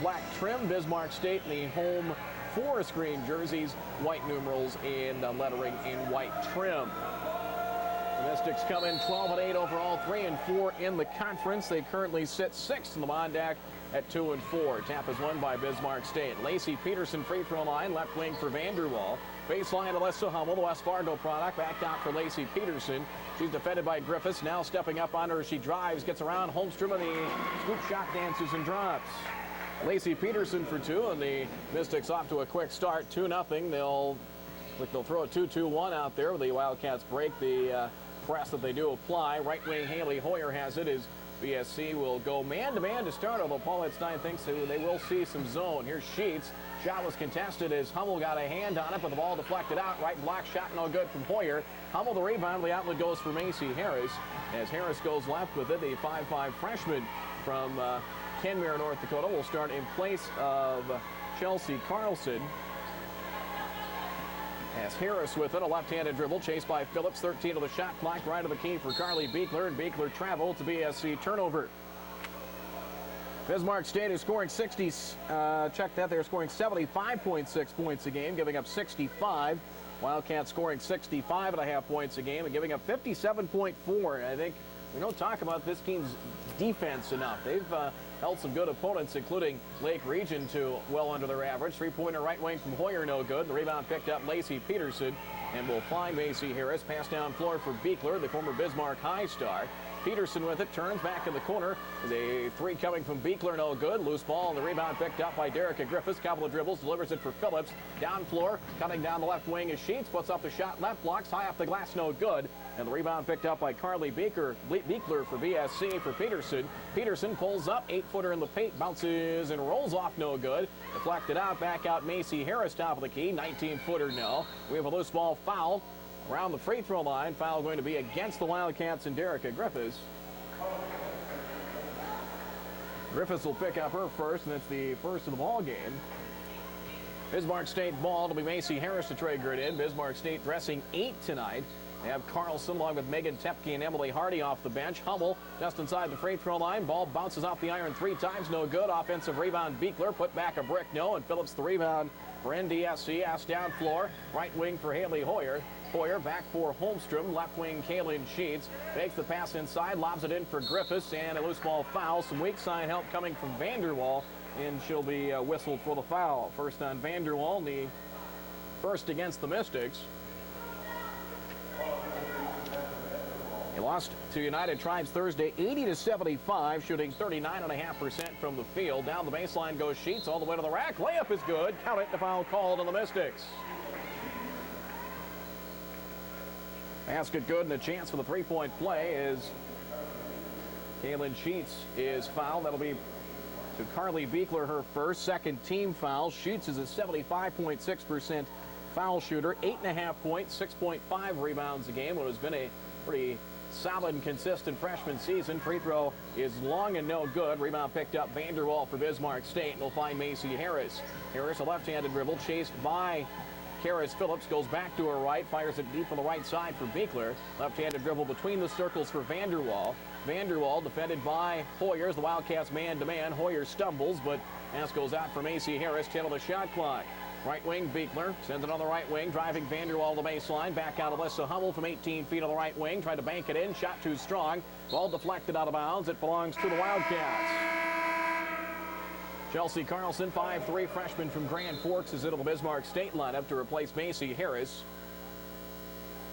black trim. Bismarck State in the home forest green jerseys, white numerals and lettering in white trim. The Mystics come in 12-8 overall, 3-4 in the conference. They currently sit 6th in the Mondack at 2-4. Tap is won by Bismarck State. Lacey Peterson free throw line, left wing for Vanderwall. Baseline, Alyssa Hummel, the West Fargo product, back out for Lacey Peterson. She's defended by Griffiths. Now stepping up on her, she drives, gets around Holmstrom, and the scoop shot dances and drops. Lacey Peterson for 2, and the Mystics off to a quick start, 2-0. They'll throw a 2-2-1 out there. The Wildcats break the press that they do apply. Right wing Haley Hoyer has it as BSC will go man-to-man to start, although Paul Edstein thinks they will see some zone. Here's Sheets. Shot was contested as Hummel got a hand on it, but the ball deflected out. Right block shot no good from Hoyer. Hummel the rebound. The outlet goes for Macy Harris. As Harris goes left with it, the 5'5 freshman from Kenmare, North Dakota, will start in place of Chelsea Carlson. As Harris with it, a left-handed dribble, chased by Phillips, 13 of the shot clock, right of the key for Carly Beekler, and Beekler traveled to BSC turnover. Bismarck State is scoring 60, check that, they're scoring 75.6 points a game, giving up 65. Wildcats scoring 65.5 points a game and giving up 57.4. I think we don't talk about this team's defense enough. They've held some good opponents, including Lake Region, to well under their average. Three-pointer right wing from Hoyer, no good. The rebound picked up Lacey Peterson and will find Macy Harris. Pass down floor for Beekler, the former Bismarck High star. Peterson with it, turns back in the corner. The three coming from Beekler, no good. Loose ball, and the rebound picked up by Derricka Griffiths. Couple of dribbles, delivers it for Phillips. Down floor, cutting down the left wing is Sheets. Puts up the shot, left blocks, high off the glass, no good. And the rebound picked up by Carly Beekler for BSC for Peterson. Peterson pulls up, 8-footer in the paint, bounces and rolls off, no good. Deflected out, back out Macy Harris, top of the key, 19-footer, no. We have a loose ball foul around the free throw line. Foul going to be against the Wildcats and Derricka Griffiths. Griffiths will pick up her first, and it's the first of the ball game. Bismarck State ball to be Macy Harris to trade grid in. Bismarck State dressing 8 tonight. They have Carlson along with Megan Tepke and Emily Hardy off the bench. Hummel just inside the free throw line. Ball bounces off the iron 3 times, no good. Offensive rebound, Beekler put back a brick, no. And Phillips the rebound for NDSCS down floor. Right wing for Haley Hoyer. Hoyer back for Holmstrom. Left wing Kaylin Sheets. Makes the pass inside, lobs it in for Griffiths, and a loose ball foul. Some weak side help coming from Vanderwall, and she'll be whistled for the foul. First on Vanderwall, the first against the Mystics. He lost to United Tribes Thursday 80-75, shooting 39.5% from the field. Down the baseline goes Sheets all the way to the rack. Layup is good. Count it. The foul called on the Mystics. Basket good, and a chance for the three-point play is Kaylin Sheets is fouled. That'll be to Carly Beekler, her first. Second team foul. Sheets is a 75.6% foul shooter. 8.5 points, 6.5 rebounds a game. What has been a pretty solid and consistent freshman season. Free throw is long and no good. Rebound picked up Vanderwall for Bismarck State, and will find Macy Harris. Harris, a left-handed dribble, chased by Harris. Phillips goes back to her right, fires it deep on the right side for Beekler. Left-handed dribble between the circles for Vanderwall. Vanderwall defended by Hoyer. The Wildcats man-to-man. Hoyer stumbles, but pass goes out for Macy Harris. 10 on the shot clock. Right wing, Beekler sends it on the right wing, driving Vanderwall to the baseline. Back out Alyssa Hummel from 18 feet on the right wing. Tried to bank it in. Shot too strong. Ball deflected out of bounds. It belongs to the Wildcats. Chelsea Carlson, 5'3", freshman from Grand Forks, is into the Bismarck State lineup to replace Macy Harris.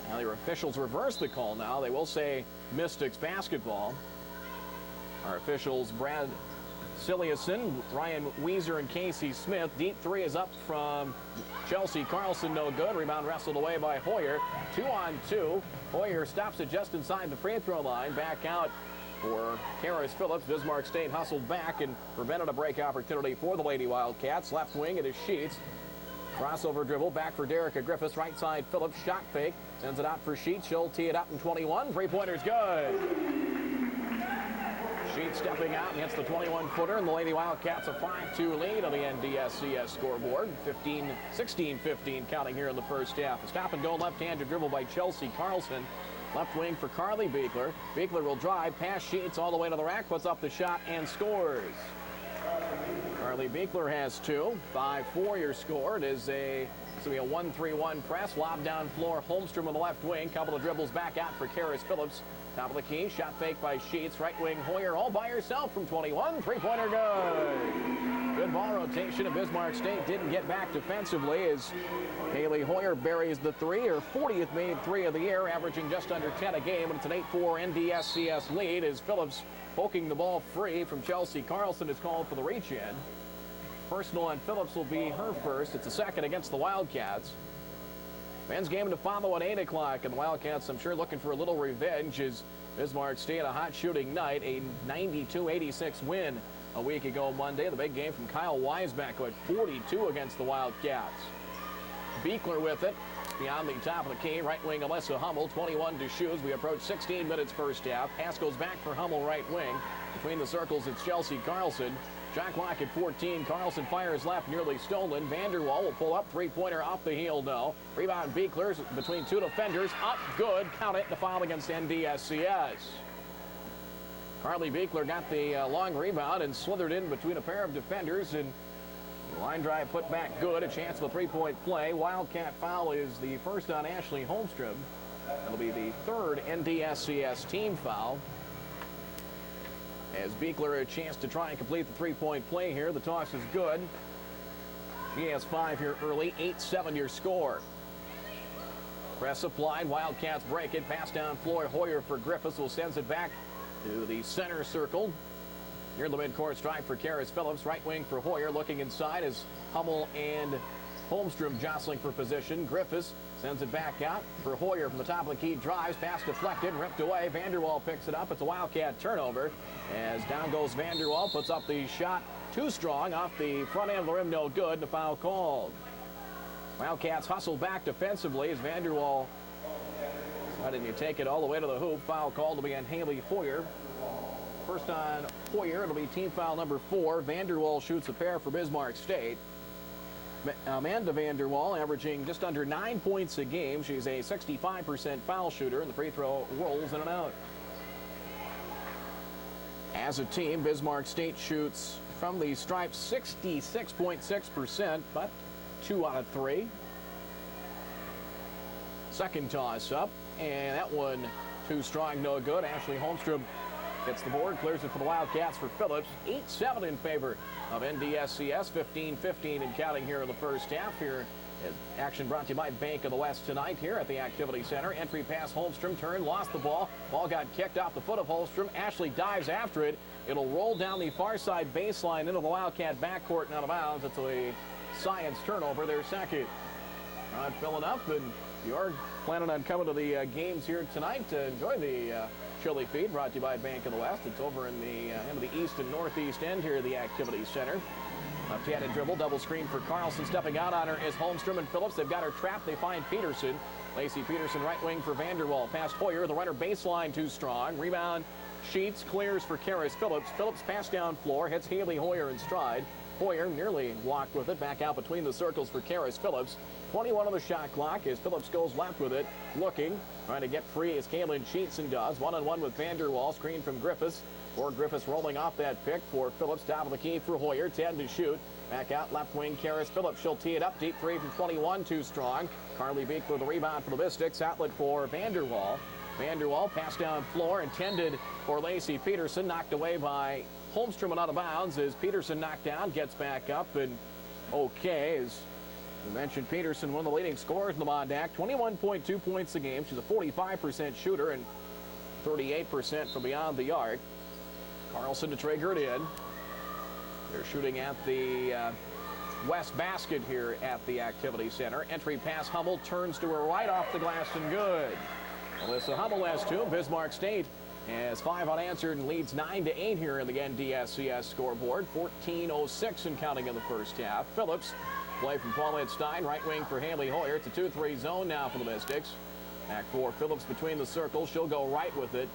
Now their officials reverse the call now. They will say Mystics basketball. Our officials, Brad Siliuson, Ryan Weiser, and Casey Smith. Deep three is up from Chelsea Carlson, no good. Rebound wrestled away by Hoyer. 2-on-2. Hoyer stops it just inside the free throw line. Back out for Harris Phillips. Bismarck State hustled back and prevented a break opportunity for the Lady Wildcats. Left wing, it is Sheets. Crossover dribble, back for Derricka Griffiths. Right side, Phillips, shot fake. Sends it out for Sheets. She'll tee it up in 21. Three-pointer's good. Sheets stepping out and hits the 21-footer, and the Lady Wildcats a 5-2 lead on the NDSCS scoreboard. 16-15 counting here in the first half. A stop-and-go left-handed dribble by Chelsea Carlson. Left wing for Carly Beekler. Beekler will drive past Sheets all the way to the rack, puts up the shot and scores. Carly Beekler has 2. 5-4 your score. It is a 1-3-1 press. Lob down floor. Holmstrom on the left wing. Couple of dribbles back out for Karis Phillips. Top of the key. Shot fake by Sheets. Right wing Hoyer all by herself from 21. Three-pointer good. Good ball rotation. And Bismarck State didn't get back defensively as Haley Hoyer buries the 3. Her 40th made 3 of the year, averaging just under 10 a game. And it's an 8-4 NDSCS lead as Phillips poking the ball free from Chelsea Carlson is called for the reach-in. Personal on Phillips will be her first. It's a second against the Wildcats. Men's game to follow at 8 o'clock, and the Wildcats, I'm sure, looking for a little revenge as Bismarck State a hot shooting night, a 92-86 win a week ago Monday. The big game from Kyle Weisbeck at 42 against the Wildcats. Beekler with it. Beyond the top of the key, right wing Alyssa Hummel, 21 to shoot. We approach 16 minutes first half. Pass goes back for Hummel right wing. Between the circles, it's Chelsea Carlson. Shot clock at 14. Carlson fires left, nearly stolen. Vanderwall will pull up. Three-pointer off the heel, no. Rebound Beekler between 2 defenders. Up, good. Count it. The foul against NDSCS. Carly Beekler got the long rebound and slithered in between a pair of defenders, and line drive put back good. A chance of a three-point play. Wildcat foul is the first on Ashley Holmstrom. That'll be the 3rd NDSCS team foul. As Beekler a chance to try and complete the three-point play here. The toss is good. She has 5 here early. 8-7 your score. Press applied. Wildcats break it. Pass down floor. Hoyer for Griffiths will sends it back to the center circle. Near the midcourt stripe for Karis Phillips. Right wing for Hoyer. Looking inside as Hummel and Holmstrom jostling for position. Griffiths sends it back out for Hoyer from the top of the key. Drives. Pass deflected. Ripped away. Vanderwall picks it up. It's a Wildcat turnover. As down goes Vanderwall. Puts up the shot too strong. Off the front end of the rim. No good. The foul called. Wildcats hustle back defensively as Vanderwall. Why didn't you take it all the way to the hoop? Foul called to be on Haley Hoyer. First on Hoyer, it'll be team foul number 4. Vanderwall shoots a pair for Bismarck State. Amanda Vanderwall averaging just under 9 points a game. She's a 65% foul shooter, and the free throw rolls in and out. As a team, Bismarck State shoots from the stripe 66.6%, but 2 out of 3. Second toss up, and that one too strong, no good. Ashley Holmstrom gets the board, clears it for the Wildcats for Phillips. 8-7 in favor of NDSCS, 15-15 and counting here in the first half. Here is action brought to you by Bank of the West tonight here at the Activity Center. Entry pass, Holmstrom, turn, lost the ball. Ball got kicked off the foot of Holmstrom. Ashley dives after it. It'll roll down the far side baseline into the Wildcat backcourt and out of bounds. It's a Science turnover, their second. Not filling up, and you're planning on coming to the games here tonight to enjoy the chili feed brought to you by Bank of the West. It's over in the end of the east and northeast end here at the Activity Center. Left-handed dribble, double screen for Carlson. Stepping out on her is Holmstrom and Phillips. They've got her trapped. They find Peterson. Lacey Peterson, right wing for Vanderwall. Past Hoyer. The runner baseline too strong. Rebound. Sheets clears for Karis Phillips. Phillips pass down floor. Hits Haley Hoyer in stride. Hoyer nearly walked with it. Back out between the circles for Karis Phillips. 21 on the shot clock as Phillips goes left with it. Looking. Trying to get free as Kaylin Sheetson does. One-on-one with Vanderwall. Screen from Griffiths. Or Griffiths rolling off that pick for Phillips. Top of the key for Hoyer. 10 to shoot. Back out left wing Karis Phillips. She'll tee it up. Deep three from 21. Too strong. Carly Beek with the rebound for the Mystics. Outlet for Vanderwall. Vanderwall pass down floor. Intended for Lacey Peterson. Knocked away by Holmstrom and out of bounds as Peterson knocked down. Gets back up and okay. As we mentioned, Peterson, one of the leading scorers in the Mondac. 21.2 points a game. She's a 45% shooter and 38% from beyond the arc. Carlson to trigger it in. They're shooting at the west basket here at the Activity Center. Entry pass, Hummel turns to her right off the glass and good. Alyssa Hummel has 2. Bismarck State has 5 unanswered and leads 9-8 here in the NDSCS scoreboard. 14:06 and counting in the first half. Phillips, play from Paulette Stein, right wing for Haley Hoyer. It's a 2-3 zone now for the Mystics. Back for Phillips between the circles. She'll go right with it.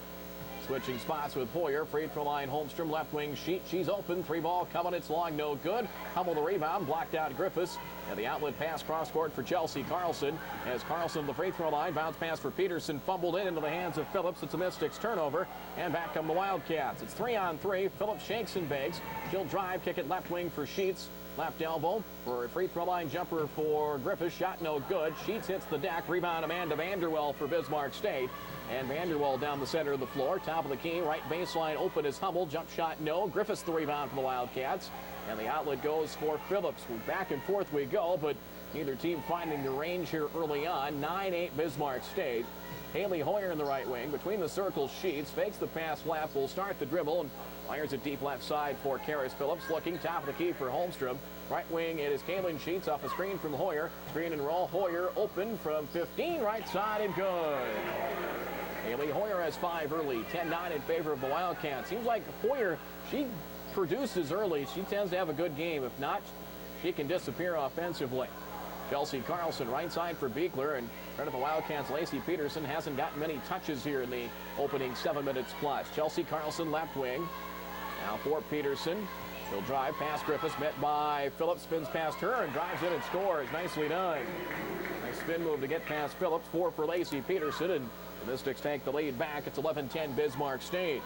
Switching spots with Hoyer. Free throw line, Holmstrom, left wing, Sheet. She's open. 3-ball coming. It's long, no good. Hummel the rebound, blocked out Griffiths. And the outlet pass cross court for Chelsea Carlson. As Carlson the free throw line, bounce pass for Peterson, fumbled into the hands of Phillips. It's a Mystics turnover. And back come the Wildcats. It's 3-on-3. Phillips shakes and begs. She'll drive, kick it left wing for Sheets. Left elbow for a free throw line jumper for Griffiths. Shot no good. Sheets hits the deck. Rebound Amanda Vanderwell for Bismarck State. And Vanderwell down the center of the floor. Top of the key. Right baseline open is Hummel. Jump shot no. Griffiths the rebound for the Wildcats. And the outlet goes for Phillips. Back and forth we go, but neither team finding the range here early on. 9-8 Bismarck State. Haley Hoyer in the right wing. Between the circles, Sheets fakes the pass left. Will start the dribble and fires it deep left side for Karis Phillips. Looking top of the key for Holmstrom. Right wing, it is Kaylin Sheets off a screen from Hoyer. Screen and roll. Hoyer open from 15. Right side and good. Haley Hoyer has 5 early. 10-9 in favor of the Wildcats. Seems like Hoyer, she produces early. She tends to have a good game. If not, she can disappear offensively. Chelsea Carlson right side for Beekler, and front of the Wildcats, Lacey Peterson hasn't gotten many touches here in the opening 7 minutes plus. Chelsea Carlson left wing. Now for Peterson. He'll drive past Griffiths, met by Phillips, spins past her and drives in and scores. Nicely done. Nice spin move to get past Phillips. 4 for Lacey Peterson, and the Mystics take the lead back. It's 11-10 Bismarck State.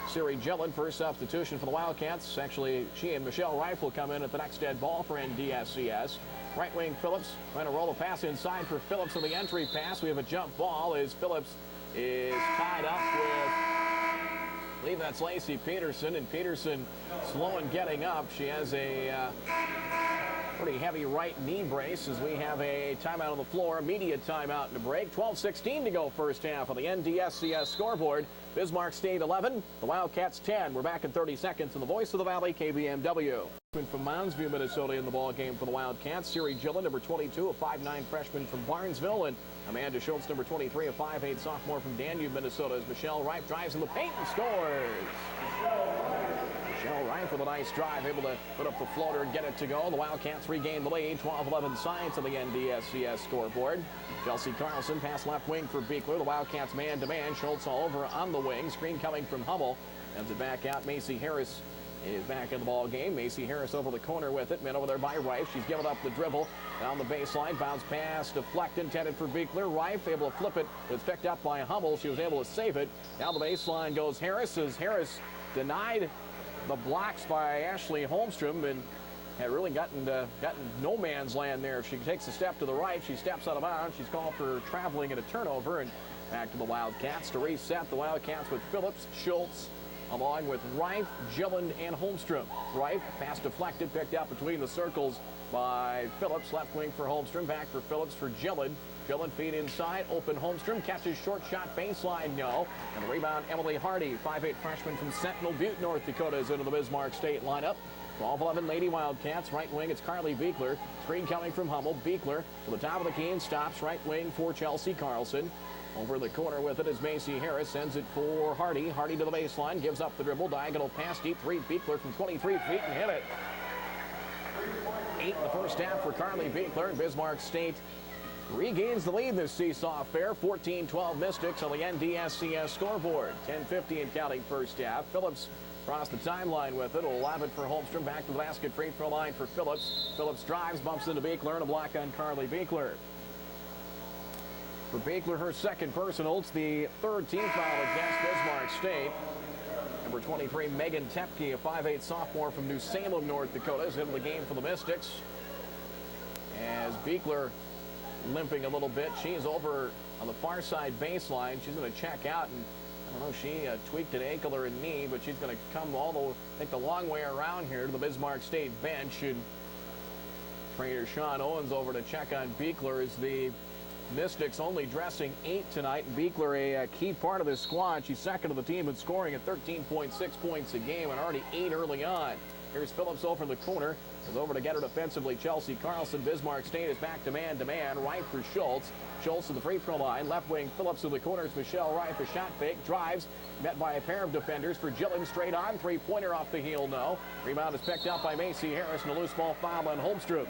Siri Gillen, first substitution for the Wildcats. Actually, she and Michelle Reif will come in at the next dead ball for NDSCS. Right wing Phillips trying to roll a pass inside for Phillips on the entry pass. We have a jump ball as Phillips is tied up with, I believe that's Lacey Peterson, and Peterson slow in getting up. She has a pretty heavy right knee brace as we have a timeout on the floor. Media timeout and a break. 12:16 to go first half on the NDSCS scoreboard. Bismarck State 11, the Wildcats 10. We're back in 30 seconds in the voice of the Valley, KBMW. From Moundsview, Minnesota in the ball game for the Wildcats. Siri Gillen, number 22, a 5'9 freshman from Barnesville, and Amanda Schultz, number 23, a 5'8 sophomore from Danube, Minnesota, as Michelle Reif drives in the paint and scores. Michelle Reif with a nice drive, able to put up the floater and get it to go. The Wildcats regain the lead, 12-11 Science on the NDSCS scoreboard. Chelsea Carlson, pass left wing for Beekler. The Wildcats man-to-man. Schultz all over on the wing. Screen coming from Hummel. Sends it back out. Macy Harris is back in the ball game. Macy Harris over the corner with it. Man over there by Reif. She's given up the dribble. Down the baseline. Bounce pass deflect intended for Beekler. Reif able to flip it. It's picked up by Hummel. She was able to save it. Down the baseline goes Harris as Harris denied the blocks by Ashley Holmstrom and had really gotten no man's land there. If she takes a step to the right, she steps out of bounds. She's called for traveling and a turnover, and back to the Wildcats to reset. The Wildcats with Phillips, Schultz, along with Reif, Gillen, and Holmstrom. Reif, pass deflected, picked out between the circles by Phillips. Left wing for Holmstrom, back for Phillips for Gillen. Gillen feed inside, open Holmstrom, catches short shot baseline, no. And the rebound, Emily Hardy, 5'8 freshman from Sentinel Butte, North Dakota, is into the Bismarck State lineup. 12-11 Lady Wildcats. Right wing, it's Carly Beekler. Screen coming from Hummel. Beekler to the top of the key and stops. Right wing for Chelsea Carlson. Over the corner with it is Macy Harris. Sends it for Hardy. Hardy to the baseline. Gives up the dribble. Diagonal pass. Deep three. Beekler from 23 feet and hit it. 8 in the first half for Carly Beekler. And Bismarck State regains the lead in this seesaw affair. 14-12 Mystics on the NDSCS scoreboard. 10:50 in counting first half. Phillips across the timeline with it. Will lob it for Holmstrom. Back to the basket. Free throw line for Phillips. Phillips drives, bumps into Beekler, and a block on Carly Beekler. For Beekler, her second personal. It's the third team foul against Bismarck State. Number 23, Megan Tepke, a 5'8 sophomore from New Salem, North Dakota, is into the game for the Mystics. As Beekler limping a little bit. She's over on the far side baseline. She's going to check out, and I don't know, she tweaked an ankle or a knee, but she's going to come all the, I think, the long way around here to the Bismarck State bench. And trainer Sean Owens over to check on Beekler as the Mystics only dressing 8 tonight. Beekler, a key part of this squad. She's second of the team in scoring at 13.6 points a game and already 8 early on. Here's Phillips over in the corner. Is over to get it offensively. Chelsea Carlson. Bismarck State is back to man-to-man. Right for Schultz. Schultz to the free throw line. Left wing Phillips to the corners. Michelle Reif, a shot fake. Drives. Met by a pair of defenders for Gillen. Straight on. Three-pointer off the heel. No. Rebound is picked up by Macy Harris, and a loose ball foul on Holmstrom.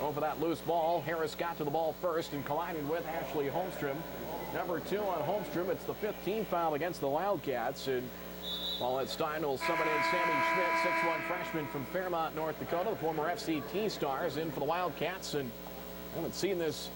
Over that loose ball, Harris got to the ball first and collided with Ashley Holmstrom. number 2 on Holmstrom. It's the 15th foul against the Wildcats. And Paulette Stein will summon in Sammy Schmidt, 6'1" freshman from Fairmont, North Dakota. The former FCT Stars in for the Wildcats. And I haven't seen this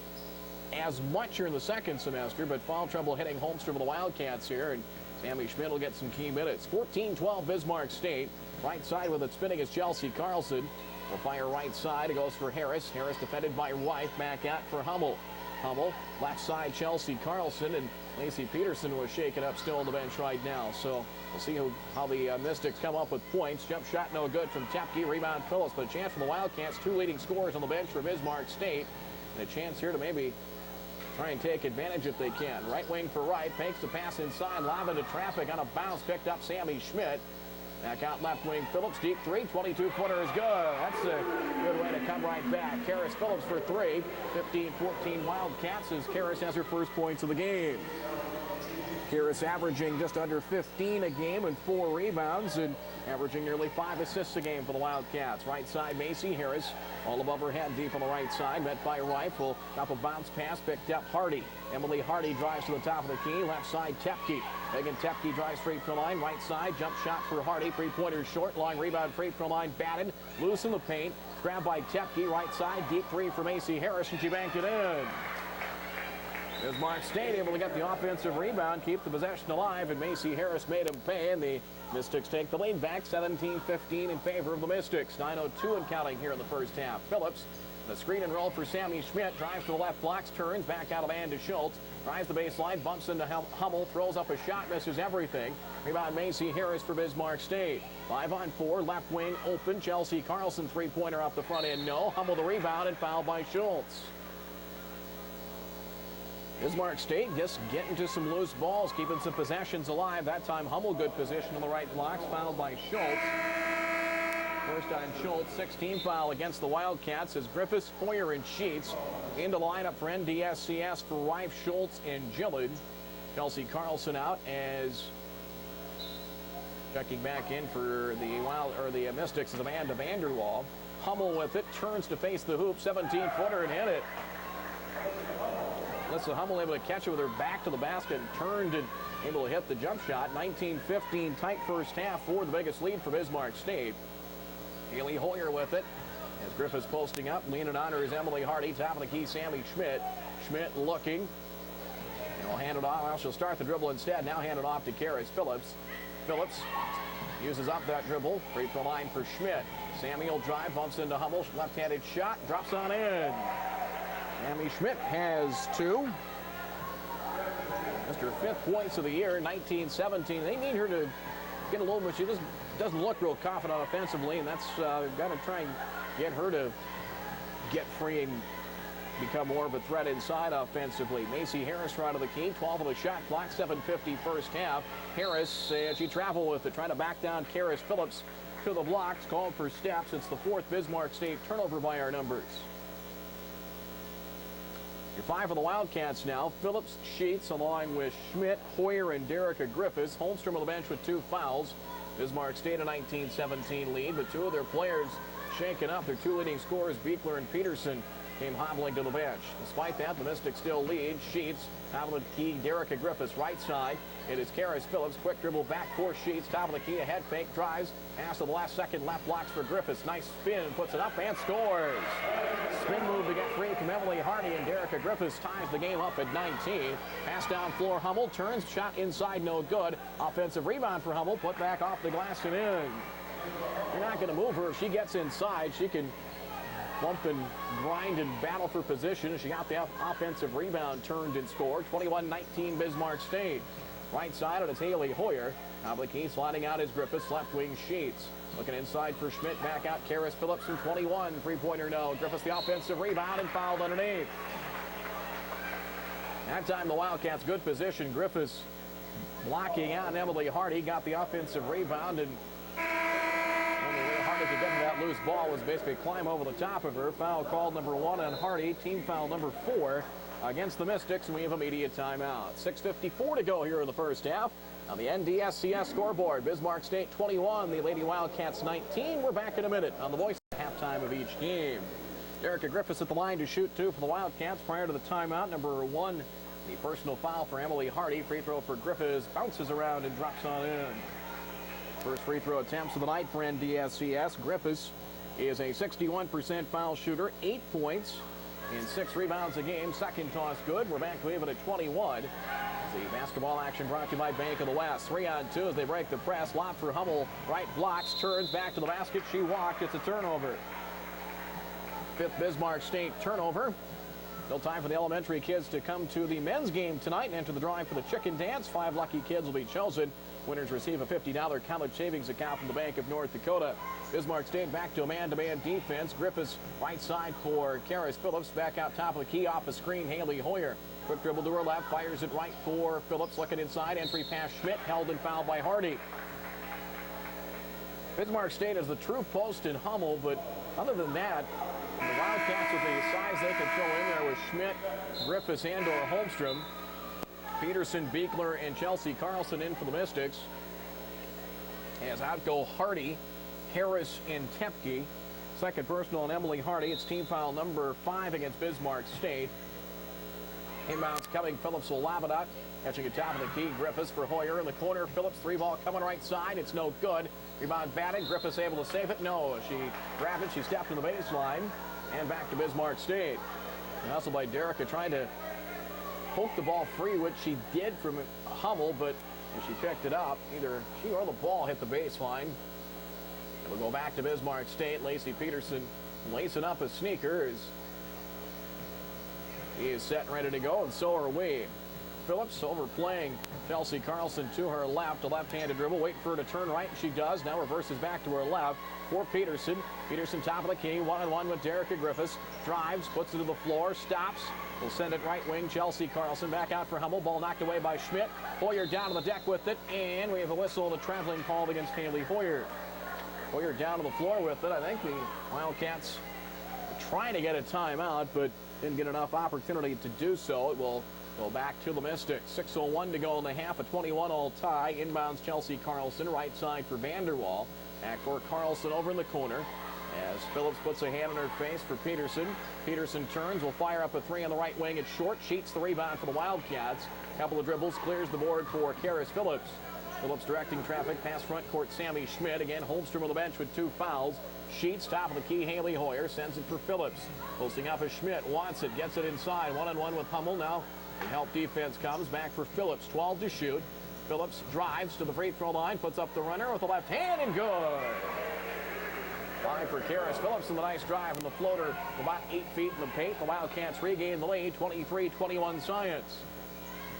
as much here in the second semester, but foul trouble hitting Holmstrom of the Wildcats here. And Sammy Schmidt will get some key minutes. 14-12 Bismarck State. Right side with it spinning is Chelsea Carlson. Will fire right side. It goes for Harris. Harris defended by White. Back out for Hummel. Hummel, left side, Chelsea Carlson, and Lacey Peterson was shaken up still on the bench right now. So we'll see how the Mystics come up with points. Jump shot no good from Tepke. Rebound Phillips, but a chance for the Wildcats. 2 leading scorers on the bench for Bismarck State. And a chance here to maybe try and take advantage if they can. Right wing for Wright. Fakes the pass inside. Lob into traffic on a bounce. Picked up Sammy Schmidt. Back out left wing Phillips. Deep 3. 22-footer is good. That's a good way to come right back. Karis Phillips for 3. 15-14 Wildcats as Karis has her first points of the game. Karis averaging just under 15 a game and 4 rebounds and averaging nearly 5 assists a game for the Wildcats. Right side, Macy Harris, all above her head, deep on the right side. Met by Rifle. Up a bounce pass, picked up Hardy. Emily Hardy drives to the top of the key. Left side, Tepke. Megan Tepke drives free throw line. Right side, jump shot for Hardy. 3-pointer short. Long rebound, free throw line, batted. Loose in the paint. Grabbed by Tepke. Right side, deep 3 for Macy Harris, and she banked it in. Bismarck State able to get the offensive rebound, keep the possession alive, and Macy Harris made him pay, and the Mystics take the lead back 17-15 in favor of the Mystics. 9:02 and counting here in the first half. Phillips, the screen and roll for Sammy Schmidt, drives to the left, blocks, turns, back out of Amanda Schultz, drives the baseline, bumps into Hummel, throws up a shot, misses everything. Rebound Macy Harris for Bismarck State. 5-on-4, left wing open, Chelsea Carlson, 3-pointer off the front end, no. Hummel the rebound and fouled by Schultz. Bismarck State just getting to some loose balls, keeping some possessions alive. That time Hummel good position on the right blocks, fouled by Schultz. First on Schultz, 16th foul against the Wildcats as Griffiths, Hoyer, and Sheets into lineup for NDSCS for Rife, Schultz, and Gillard. Chelsea Carlson out as checking back in for the Mystics is Amanda Vanderwall. Hummel with it, turns to face the hoop, 17-footer and hit it. Alyssa Hummel able to catch it with her back to the basket and turned and able to hit the jump shot. 19-15 tight first half for the biggest lead for Bismarck State. Haley Hoyer with it as Griffiths posting up. Leaning on her is Emily Hardy. Top of the key, Sammy Schmidt. Schmidt looking. And will hand it off. Well, she'll start the dribble instead. Now hand it off to Karis Phillips. Phillips uses up that dribble. Free throw line for Schmidt. Sammy will drive, bumps into Hummel. Left-handed shot, drops on in. Sammy Schmidt has 2. That's her 5th points of the year, 19-17. They need her to get a little bit. She just doesn't look real confident offensively, and that's got to try and get her to get free and become more of a threat inside offensively. Macy Harris right of the key, 12 of the shot clock, 7:50 first half. Harris, she traveled with it, trying to back down Karis Phillips to the blocks, called for steps. It's the 4th Bismarck State turnover by our numbers. Your 5 for the Wildcats now. Phillips, Sheets, along with Schmidt, Hoyer, and Derricka Griffiths. Holmstrom on the bench with 2 fouls. Bismarck State a 19-17 lead, but 2 of their players shaken up. Their 2 leading scorers, Beekler and Peterson, came hobbling to the bench. Despite that, the Mystics still lead. Sheets, top of the key, Derricka Griffiths, right side. It is Karis Phillips. Quick dribble back for Sheets. Top of the key, a head fake, drives. Pass to the last second, left blocks for Griffiths. Nice spin, puts it up and scores. Spin move to get free from Emily Hardy, and Derricka Griffiths ties the game up at 19. Pass down floor, Hummel turns, shot inside, no good. Offensive rebound for Hummel, put back off the glass and in. You're not going to move her. If she gets inside, she can bump and grind and battle for position. She got the offensive rebound, turned and scored. 21-19 Bismarck State. Right side, it is Haley Hoyer. Top of the key, sliding out is Griffiths, left wing Sheets. Looking inside for Schmidt, back out Karis Phillips from 21. 3-pointer no. Griffiths the offensive rebound and fouled underneath. That time the Wildcats good position. Griffiths blocking out. Emily Hardy got the offensive rebound, and Hardy to get to that loose ball was basically climb over the top of her. Foul called number 1 on Hardy. Team foul number 4 against the Mystics, and we have immediate timeout. 6:54 to go here in the first half. On the NDSCS scoreboard, Bismarck State 21, the Lady Wildcats 19. We're back in a minute on the voice at halftime of each game. Derricka Griffiths at the line to shoot 2 for the Wildcats prior to the timeout. Number 1 The personal foul for Emily Hardy. Free throw for Griffiths. Bounces around and drops on in. First free throw attempts of the night for NDSCS. Griffiths is a 61% foul shooter. 8 points and 6 rebounds a game. Second toss good. We're back to even at 21. The basketball action brought to you by Bank of the West. 3-on-2 as they break the press. Lob for Hummel. Right blocks. Turns back to the basket. She walked. It's a turnover. Fifth Bismarck State turnover. Still time for the elementary kids to come to the men's game tonight and enter the drawing for the chicken dance. 5 lucky kids will be chosen. Winners receive a $50 college savings account from the Bank of North Dakota. Bismarck State back to a man-to-man defense. Griffiths right side for Karis Phillips. Back out top of the key off a screen. Haley Hoyer. Quick dribble to her left. Fires it right for Phillips. Looking inside. Entry pass Schmidt. Held and fouled by Hardy. Bismarck State is the true post in Hummel, but other than that, the Wildcats with the size they can throw in there with Schmidt, Griffiths, and or Holmstrom. Peterson, Beekler, and Chelsea Carlson in for the Mystics. As out go Hardy, Harris, and Tepke. Second personal on Emily Hardy. It's team foul number 5 against Bismarck State. Inbounds coming. Phillips will lob it out. Catching a top of the key. Griffiths for Hoyer in the corner. Phillips 3-ball coming right side. It's no good. Rebound batted. Griffiths able to save it. No. She grabbed it. She stepped to the baseline. And back to Bismarck State. And hustle by Derica trying to poke the ball free, which she did from Hummel, but as she picked it up, either she or the ball hit the baseline. It'll go back to Bismarck State. Lacey Peterson lacing up a sneaker. He is set and ready to go, and so are we. Phillips overplaying Chelsea Carlson to her left. A left-handed dribble. Waiting for her to turn right, and she does. Now reverses back to her left for Peterson. Peterson top of the key. 1-on-1 with Derica Griffiths. Drives, puts it to the floor, stops. Will send it right wing. Chelsea Carlson back out for Hummel. Ball knocked away by Schmidt. Hoyer down to the deck with it, and we have a whistle and a traveling call against Haley Hoyer. Hoyer down to the floor with it. I think the Wildcats are trying to get a timeout, but didn't get enough opportunity to do so. It will go back to the Mystics. 6:01 to go in the half. A 21-all tie. Inbounds Chelsea Carlson. Right side for Vanderwall. Back for Carlson over in the corner. As Phillips puts a hand on her face for Peterson. Peterson turns. Will fire up a 3 on the right wing. It's short. Sheets the rebound for the Wildcats. Couple of dribbles. Clears the board for Karis Phillips. Phillips directing traffic past front court. Sammy Schmidt. Again, Holmstrom on the bench with 2 fouls. Sheets top of the key. Haley Hoyer sends it for Phillips. Posting up as Schmidt. Wants it. Gets it inside. 1-on-1 with Hummel. Now the help defense comes back for Phillips. 12 to shoot. Phillips drives to the free throw line. Puts up the runner with the left hand and good. 5 for Karis Phillips in the nice drive and the floater about 8 feet in the paint. The Wildcats regain the lead. 23-21 Science.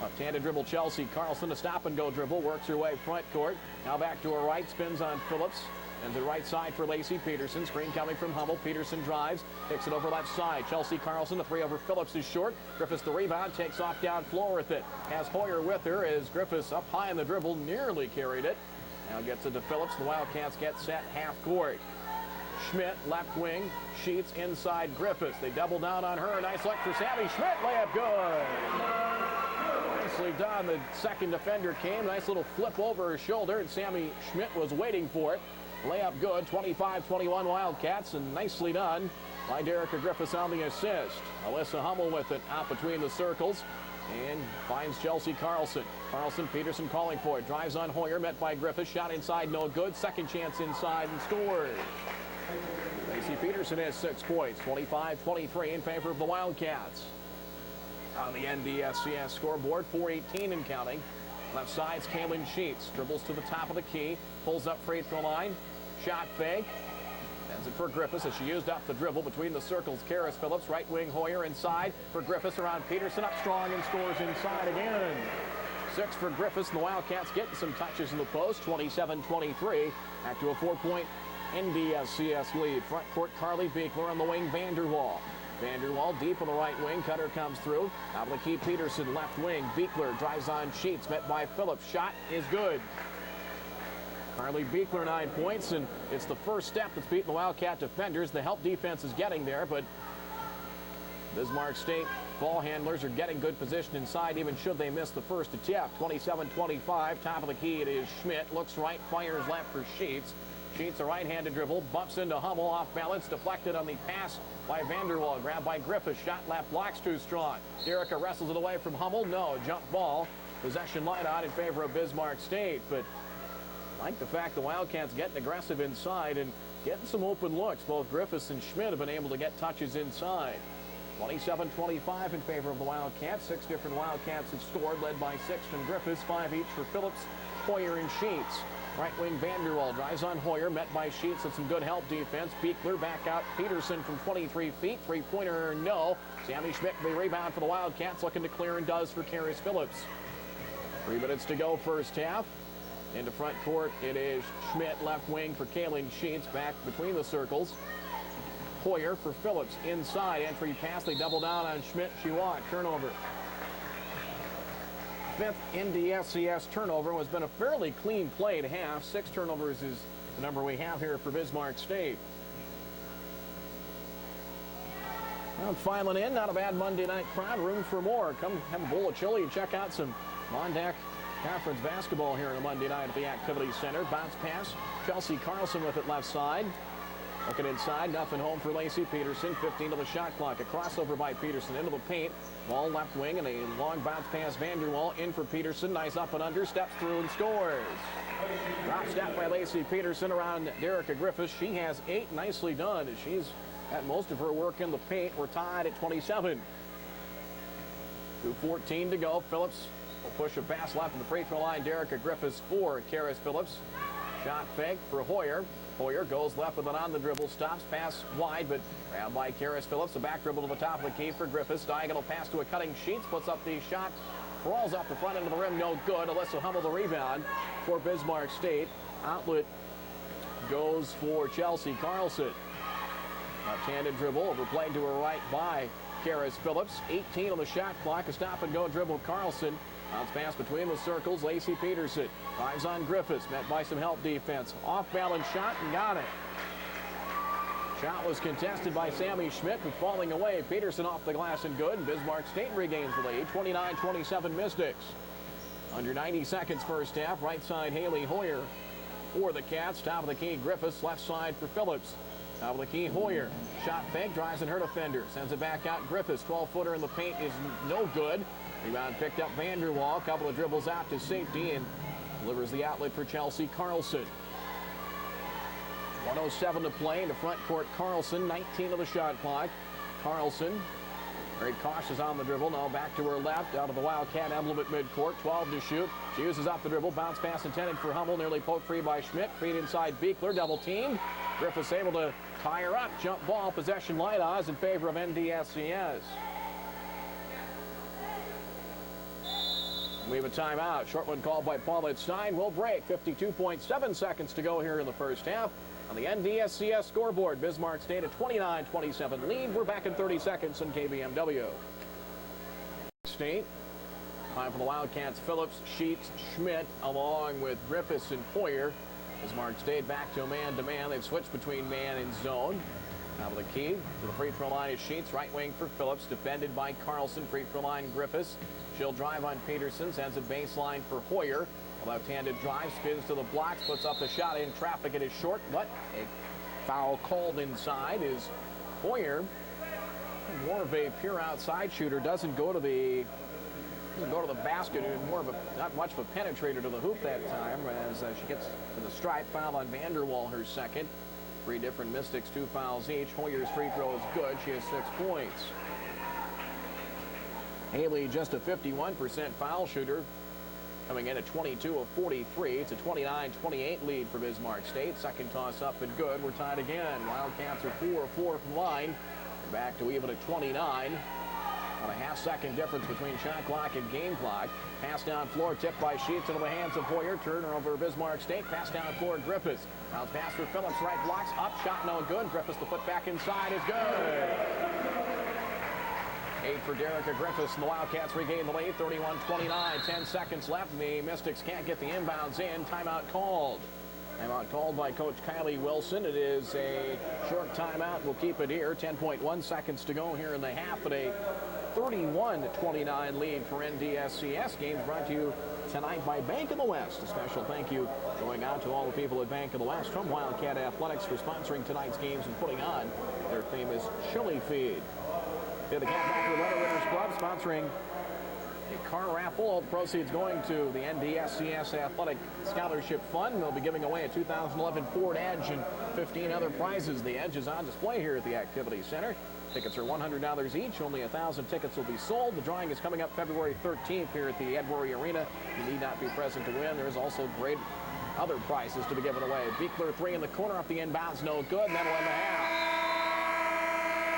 Left-handed dribble Chelsea Carlson. A stop-and-go dribble. Works her way front court. Now back to her right. Spins on Phillips. And the right side for Lacey Peterson. Screen coming from Hummel. Peterson drives. Takes it over left side. Chelsea Carlson. The 3 over Phillips is short. Griffiths the rebound. Takes off down floor with it. Has Hoyer with her as Griffiths up high in the dribble. Nearly carried it. Now gets it to Phillips. The Wildcats get set half court. Schmidt left wing. Sheets inside Griffiths. They double down on her. A nice look for Sammy Schmidt. Layup good. Nicely done. The second defender came. Nice little flip over her shoulder, and Sammy Schmidt was waiting for it. Layup good. 25-21 Wildcats, and nicely done by Derica Griffiths on the assist. Alyssa Hummel with it out between the circles and finds Chelsea Carlson. Carlson, Peterson calling for it. Drives on Hoyer, met by Griffiths. Shot inside, no good. Second chance inside and scores. Lacey Peterson has 6 points. 25-23 in favor of the Wildcats. On the NDSCS scoreboard, 4:18 and counting. Left side's Kaylin Sheets. Dribbles to the top of the key. Pulls up free throw line. Shot fake. Sends it for Griffiths as she used up the dribble between the circles. Karis Phillips, right wing Hoyer inside for Griffiths around Peterson. Up strong and scores inside again. 6 for Griffiths, and the Wildcats getting some touches in the post. 27-23. Back to a 4-point NDSCS lead. Front court, Carly Beekler on the wing, Vanderwall. Vanderwall deep on the right wing. Cutter comes through. Out of the key, Peterson, left wing. Beekler drives on Sheets, met by Phillips. Shot is good. Carly Beekler, 9 points, and it's the first step that's beaten the Wildcat defenders. The help defense is getting there, but Bismarck State ball handlers are getting good position inside, even should they miss the first attempt. 27-25. Top of the key, it is Schmidt. Looks right, fires left for Sheets. Sheets a right-handed dribble, bumps into Hummel, off balance, deflected on the pass by Vanderwall. Grabbed by Griffiths, shot left, blocks too strong. Derica wrestles it away from Hummel. No, jump ball. Possession line out in favor of Bismarck State, but I like the fact the Wildcats getting aggressive inside and getting some open looks. Both Griffiths and Schmidt have been able to get touches inside. 27-25 in favor of the Wildcats. 6 different Wildcats have scored, led by 6 from Griffiths, 5 each for Phillips, Hoyer, and Sheets. Right wing Vanderwall drives on Hoyer, met by Sheets and some good help defense. Beekler back out. Peterson from 23 feet. Three-pointer, no. Sammy Schmidt, the rebound for the Wildcats, looking to clear and does for Karis Phillips. 3 minutes to go first half. Into front court, it is Schmidt, left wing for Kaylin Sheets, back between the circles. Hoyer for Phillips, inside, entry pass, they double down on Schmidt, she walked, turnover. 5th NDSCS turnover. Has been a fairly clean played half. 6 turnovers is the number we have here for Bismarck State. Well, filing in, not a bad Monday night crowd, room for more. Come have a bowl of chili and check out some Mondac Conference basketball here on a Monday night at the Activity Center. Bounce pass, Chelsea Carlson with it left side. Looking inside, nothing home for Lacey Peterson. 15 to the shot clock. A crossover by Peterson into the paint. Ball left wing and a long bounce pass. Vanderwall in for Peterson. Nice up and under. Steps through and scores. Drop step by Lacey Peterson around Derica Griffiths. She has 8. Nicely done. She's got most of her work in the paint. We're tied at 27. 2:14 to go. Phillips will push a pass left of the free throw line. Derica Griffiths for Karis Phillips. Shot fake for Hoyer. Hoyer goes left with it on the dribble, stops, pass wide, but grabbed by Karis Phillips. A back dribble to the top of the key for Griffiths. Diagonal pass to a cutting Sheets, puts up the shot, crawls off the front end of the rim, no good. Alyssa Hummel the rebound for Bismarck State. Outlet goes for Chelsea Carlson. Left-handed dribble, overplayed to her right by Karis Phillips. 18 on the shot clock, a stop and go dribble Carlson. Bounce pass between the circles, Lacey Peterson. Drives on Griffiths, met by some help defense. Off-balance shot and got it. Shot was contested by Sammy Schmidt, but falling away. Peterson off the glass and good. Bismarck State regains the lead, 29-27 Mystics. Under 90 seconds first half, right side Haley Hoyer for the Cats. Top of the key Griffiths, left side for Phillips. Top of the key Hoyer. Shot fake, drives and her defender. Sends it back out Griffiths. 12-footer in the paint is no good. Rebound picked up Vanderwall. Couple of dribbles out to safety and delivers the outlet for Chelsea Carlson. 1:07 to play in the front court. Carlson, 19 of the shot clock. Carlson, very cautious on the dribble. Now back to her left, out of the Wildcat emblem at midcourt. 12 to shoot. She uses up the dribble. Bounce pass intended for Hummel. Nearly poked free by Schmidt. Feed inside Beekler. Double team. Griffiths able to tie her up. Jump ball. Possession light odds in favor of NDSCS. We have a timeout. Short one called by Paulette Stein. We'll break. 52.7 seconds to go here in the first half. On the NDSCS scoreboard, Bismarck State a 29-27 lead. We're back in 30 seconds on KBMW. State. Time for the Wildcats. Phillips, Sheets, Schmidt, along with Griffiths and Hoyer. Bismarck State back to a man-to-man. They've switched between man and zone. Now the key to the free throw line is Sheets. Right wing for Phillips. Defended by Carlson. Free throw line Griffiths. She'll drive on Peterson. Sends it baseline for Hoyer. A left-handed drive. Spins to the blocks. Puts up the shot in traffic. It is short, but a foul called inside is Hoyer. More of a pure outside shooter. Doesn't go to the basket. More of a, not much of a penetrator to the hoop that time as she gets to the stripe. Foul on Vanderwall, her second. 3 different Mystics, 2 fouls each. Hoyer's free throw is good. She has 6 points. Haley just a 51% foul shooter, coming in at 22 of 43. It's a 29-28 lead for Bismarck State. Second toss up and good. We're tied again. Wildcats are 4 of 4 from line. We're back to even at 29. On a half-second difference between shot clock and game clock. Pass down floor, tipped by Sheets into the hands of Hoyer. Turner over Bismarck State. Pass down floor, Griffiths. Bounce pass for Phillips, right blocks, up, shot no good. Griffiths, the foot back inside is good. 8 for Derica Griffiths, and the Wildcats regain the lead, 31-29. 10 seconds left, and the Mystics can't get the inbounds in. Timeout called. Timeout called by Coach Kylie Wilson. It is a short timeout. We'll keep it here. 10.1 seconds to go here in the half, at a 31-29 lead for NDSCS. Games brought to you tonight by Bank of the West. A special thank you going out to all the people at Bank of the West from Wildcat Athletics for sponsoring tonight's games and putting on their famous chili feed. The Catbacker Letter Winners Club sponsoring a car raffle. All the proceeds going to the NDSCS Athletic Scholarship Fund. They'll be giving away a 2011 Ford Edge and 15 other prizes. The Edge is on display here at the Activity Center. Tickets are $100 each. Only 1,000 tickets will be sold. The drawing is coming up February 13th here at the Edworthy Arena. You need not be present to win. There's also great other prizes to be given away. Beekler 3 in the corner off the inbounds. No good. And that'll end the half.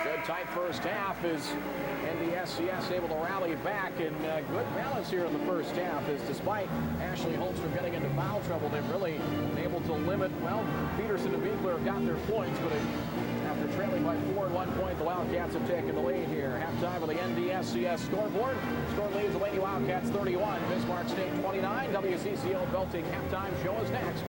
Good tight first half as NDSCS able to rally back, and good balance here in the first half as despite Ashley Holmstrom getting into foul trouble, they've really been able to limit, well, Peterson and Beekler have got their points, but after trailing by 4 at 1 point, the Wildcats have taken the lead here. Halftime of the NDSCS scoreboard. Score leads the Lady Wildcats 31, Bismarck State 29. WCCO Belting halftime show is next.